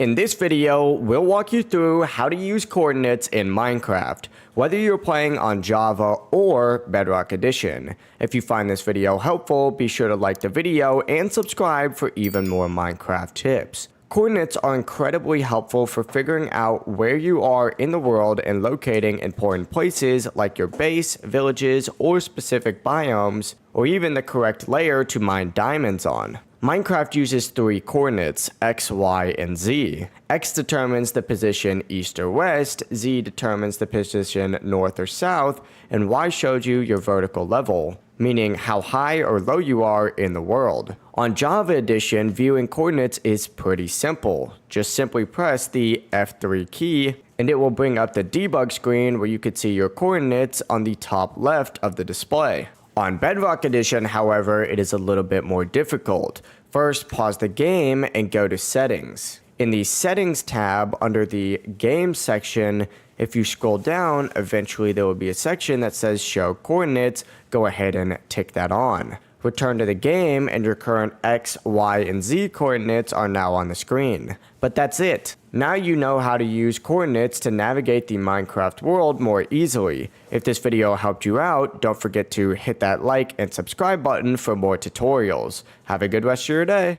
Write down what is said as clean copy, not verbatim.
In this video, we'll walk you through how to use coordinates in Minecraft, whether you're playing on Java or Bedrock Edition. If you find this video helpful, be sure to like the video and subscribe for even more Minecraft tips. Coordinates are incredibly helpful for figuring out where you are in the world and locating important places like your base, villages, or specific biomes, or even the correct layer to mine diamonds on. Minecraft uses three coordinates, X, Y, and Z. X determines the position east or west, Z determines the position north or south, and Y shows you your vertical level, meaning how high or low you are in the world. On Java Edition, viewing coordinates is pretty simple. Just simply press the F3 key, and it will bring up the debug screen where you could see your coordinates on the top left of the display. On Bedrock Edition, however, it is a little bit more difficult. First, pause the game and go to Settings. In the Settings tab under the Game section, if you scroll down, eventually there will be a section that says Show Coordinates. Go ahead and tick that on. Return to the game and your current X, Y, and Z coordinates are now on the screen. But that's it. Now you know how to use coordinates to navigate the Minecraft world more easily. If this video helped you out, don't forget to hit that like and subscribe button for more tutorials. Have a good rest of your day.